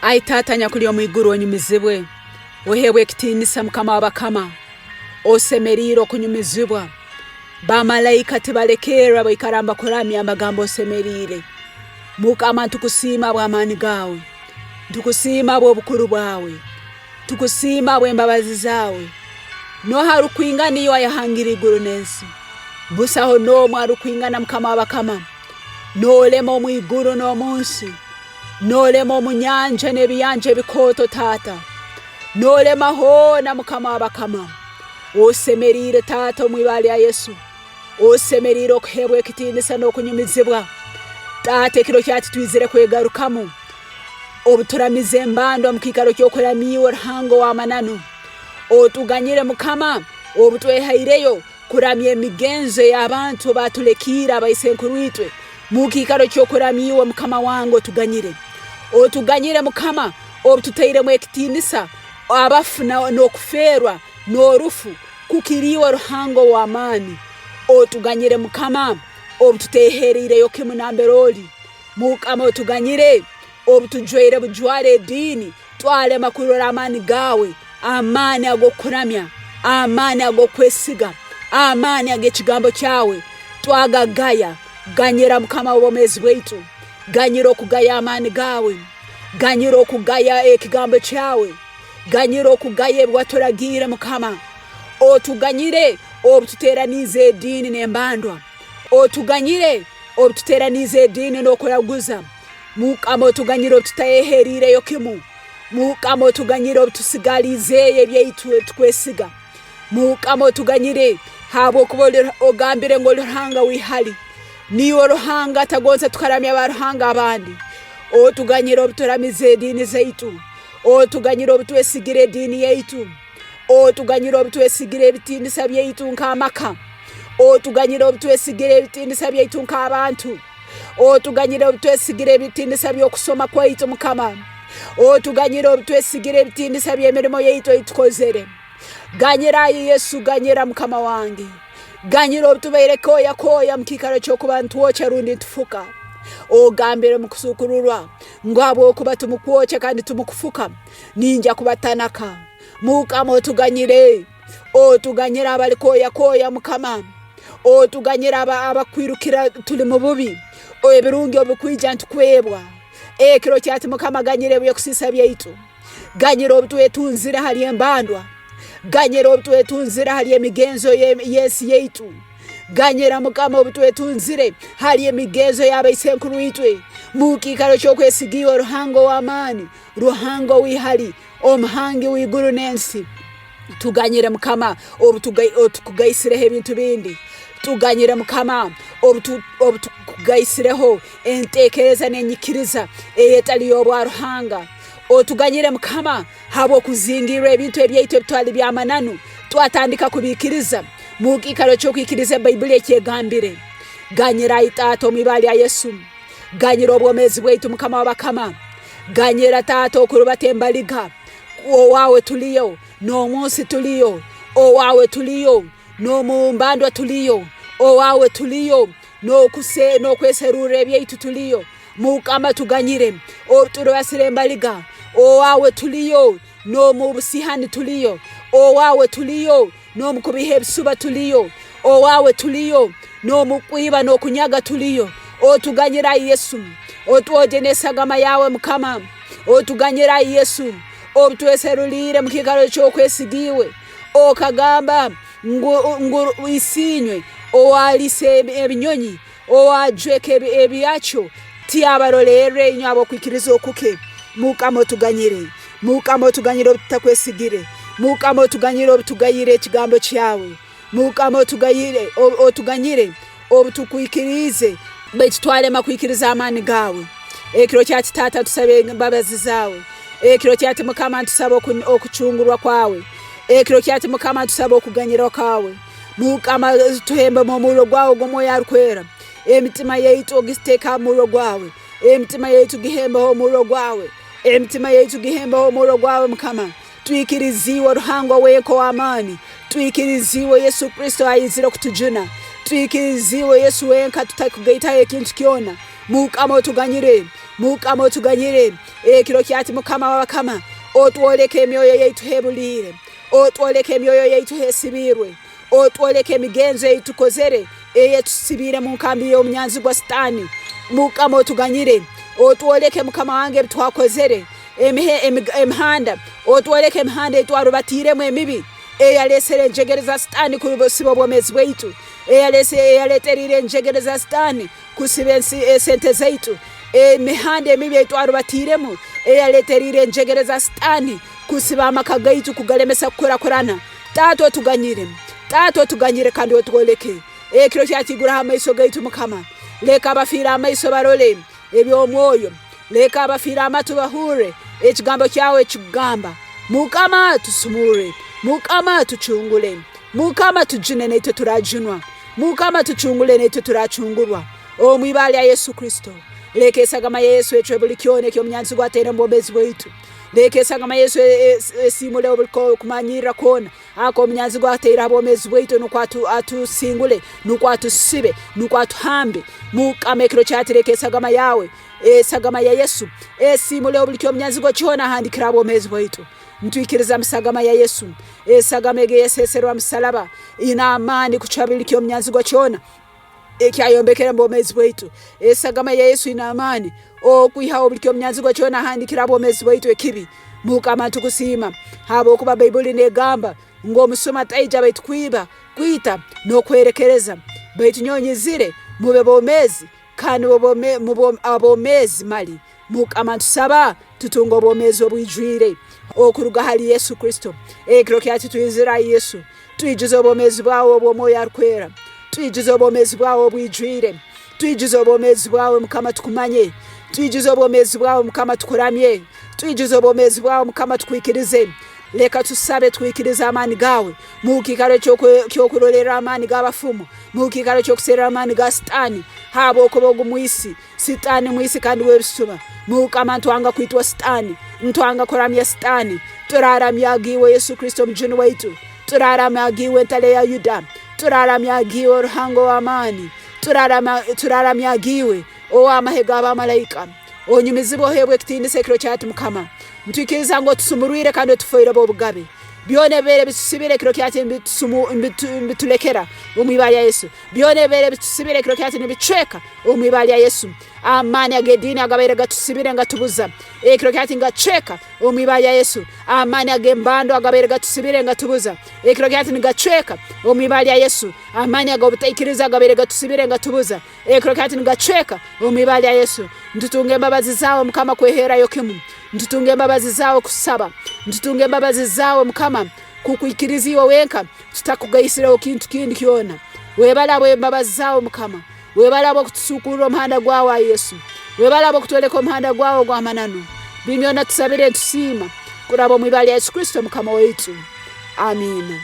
Aitatanya kuli omwiguru onyumizibwe ohewe kitinisa mukama wabakama osemeriro kunyumizibwa bamalayika tibalekera baikaramba kuramya amagambo osemerire mukama tukusima bw'amani gawe tukusima bw'obukuru bwawe tukusima bw'embabazi zawe no harukwingana iyo yahangira iguru nensi busaho no mwarukwingana mukama wabakama nolemo mwiguru no munsi nolemo munyanja nebiyanje bikoto tata nolema hona mukama wabakama osemerire tata mwibali ya Yesu osemerire okuhebwa kitinisa no kunyumizibwa tate kiro cyati twizire kwegarukamo obuturamize mbando mukikaro cyo kuramiwe ruhango wa mananu otuganyire mukama obutwehayireyo kuramye migenzo y'abantu batulekira abayisenkuruitwe mukikaro cyo kuramiwe mukama wango tuganyire otuganyire mukama obututeyire mu ekitinisa abafuna no kuferwa no rufu kukiriwe ruhango wa amani otuganyire mukama obututeherire yo kimunamberoli mukama otuganyire obutujwere bujware dini twale makurora amani gawe amani agokuramya amani agokwesiga amani agekigambo cyawe twagagaya ganyira mukama w'omezi bwaitu ganyiro kugaya amani gawe ganyiro kugaya ekigambo cyawe ganyiro kugaya bwaturagira mukama otuganyire obututeranize dini nembandwa otuganyire obututeranize dini no kuraguza mukama otuganyire obututayeherire yokimu mukama otuganyire obutusigalize ebyaitu tukwesiga mukama otuganyire habo kubolera ogambire ngo ruhanga wihali niwo ruhanga tagonza tukaramya baruhanga abandi otuganyire obuturamize dini zaitu otuganyire obutwesigire dini yaitu otuganyire obutwesigire ebitindisa byaitu nkamaka otuganyire obutwesigire ebitindisa byaitu nkabantu otuganyire obutwesigire ebitindisa byokusoma kwaitu mukama otuganyire obutwesigire ebitindisa byemirimo yaitu itukozere ganyira Yesu ganyira mukama wange ganyira obutubeire koya mukikaro cyo kubantu ocha rundi tufuka ogambire mukusukururwa ngabo okuba tumukwocha kandi tumukufuka ninja kubatanaka mukama otuganyire otuganyira abali koya mukama otuganyira abakwirukira tuli mu bubi ebirungi obukwijja ntukwebwa ekiro cyati mukama ganyire byo kusisa byaitu ganyira obutwetunzire hali embandwa ganyira obutwetunzire hali emigenzo Yesu yaitu ganyira mukama obutwetunzire hali emigenzo y'abayisenkuru itwe mukikaro cyo kwesigiwa ruhango wa amani ruhango wihali omhangi wiguru nensi tuganyire mukama obutugaisireho ebintu bindi tuganyire mukama obutugaisireho entekereza nenyikiriza eyetali yobwa ruhanga otuganyire mukama habo kuzingira ebintu ebyaitu ebitwali byamananu twatandika kubikiriza mukikaro cyo kwikiriza Bible ekyegambire ganyira itato mwibali ya Yesu ganyira obwomezi bwaitu mukama wabakama ganyira tato okurubatembaliga owawe tuliyo no munsi tuliyo owawe tuliyo no mumbandwa tuliyo owawe tuliyo no kweserure byaitu tuliyo mukama tuganyire oturwasire mbaliga owawe tuliyo no mubusihani tuliyo owawe tuliyo no mukubihe bisuba tuliyo owawe tuliyo no mukwiba no kunyaga tuliyo otuganyira Yesu otwogenesagama yawe mukama otuganyira Yesu obutweserulire mukigaro cyo kwesigiwe okagamba ngo isinywe owalise ebinyonyi owajweke ebyacho tiabarolere nyabo kwikirizo kuke mukama tuganyire obutakwesигire mukama tuganyire obutugayire ekigambo kyawe mukama tuganyire obutukwikirize betwale makwikiriza amani gawe ekiro cyati tata tusabe babazi zawe ekiro cyati mukama tusaba okuchungurwa kwawe ekiro cyati mukama tusaba okuganyira kwawe mukama tuhemba mu mulo gwawe gomoya rukwera emitima yaitu ogisteka mulo gwawe emitima yaitu gihemba ho mulo gwawe emitima yaitu gihemba ho mulo gwawe mukama twikiriziwe ruhango weko amani twikiriziwe Yesu Kristo ayizira kutujuna twikiriziwe Yesu wenka tutakugaita ekintu kiona mukama otuganyire mukama otuganyire ekiro kyati mukama wabakama otwoleke emyoyo yaitu hebulire otwoleke emyoyo yaitu hesibirwe otwoleke emigenzo yaitu kozere eyetusibire mu nkambi y'omunyanzi gwa Sitani mukama otuganyire otwoleke mukama wange bitwakozere emihanda otwoleke emihanda etwarubatiremu emibi eyalesere enjegereza Sitani kusiba obwomezi bwaitu eyaleterire enjegereza Sitani kusiba esente zaitu emihanda emibi etwarubatiremu eyaleterire enjegereza Sitani kusiba amaka gaitu kugalemesa kukurakurana Tato otuganyire kandi otwoleke ekiro kyatigura amaiso gaitu mukama leka abafira amaiso barole ebyomwoyo leka abafira amatu bahure ekigambo kyawe ekigamba mukama tusumure mukama tuchungule mukama tujine neito turajunwa mukama tuchungule neito turachungurwa omwibali ya Yesu Kristo leka esagama Yesu echo buli kyone ky'omnyanzi gwatera mbobezi bwaitu leka esagama Yesu esimule obuliko kumanyira kona ako omnyanzi gwatera abomezi bwaitu nukwatu atusingule nukwatu sibe nukwatu hambe mukama ekiro kyatereka esagama yawe esagama ya Yesu esimule obuliko omnyanzi gwakyona handikira abomezi bwaitu ntwikiriza musagama ya Yesu esagama egeyeseserwa musalaba ina amani kuchabiriki omnyanzi gwakyona ekyayombekera mbomezi bwaitu esagama ya Yesu ina amani okwihawo buli omnyanzi gwakyona handikira abomezi bwaitu ekibi mukama tukusima habo kuba Bible negamba ng'omusoma taija baitu kwiba kwita nokwerekereza baitu nyonyizire mube bomezi kandi abomezi mali mukama tusaba tutunga obomezi obwijwire okuruga hali Yesu Kristo ekiro kyati tuyizira Yesu tuyijize obomezi bwawo obw'omwoyo arukwera tuyijize obomezi bwawo obwijwire tuyijize obomezi bwawe mukama tukumanye tuyijize obomezi bwawe mukama tukuramye tuyijize obomezi bwawe mukama tukwikirize leka tusabe twikiriza amani gawe mukikaro kyokurolera amani gabafumu mukikaro kyokusera amani ga Sitani habo okubogo mwisi Sitani mwisi kandi webisuma mukama ntwanga kwitwa Sitani ntwanga kuramya Sitani turaramyagiwe Yesu Kristo mjini waitu turaramyagiwe ntale ya Yuda turaramyagiwe ruhango wa amani turaramyagiwe o amahega abamalaika onyumizibo hebwe kitindi sekiro cyati mukama ntwikiriza ngo tusumurwire kandi tufoira bo bugabe byone bere bisubire kiro kyati bitulekera umwibali ya Yesu byone bere bisubire kiro kyati nibicweka umwibali ya Yesu amani agedini agabere gatusubire ngatubuza ekiro kyati ngacweka umwibali ya Yesu amani agembando agabere gatusubire ngatubuza ekiro kyati ngacweka umwibali ya Yesu amani agobutaikiriza agabere gatusubire ngatubuza ekiro kyati ngacweka umwibali ya Yesu ndutunge mbabazi zawo mukama kwehera yokimu ndutunge mbabazi zawo kusaba ndutunge mbabazi zawo mukama kukwikiriziwa wenka tutakugayisira okintu kindi kyona webalabo mbabazi zawo mukama webalabo kutusukura omhanda gwawo Yesu webalabo kutoleka omhanda gwawo gwa manano binyona tusabire tusima kurabo mwibali ya Yesu Kristo mukama waitu amina.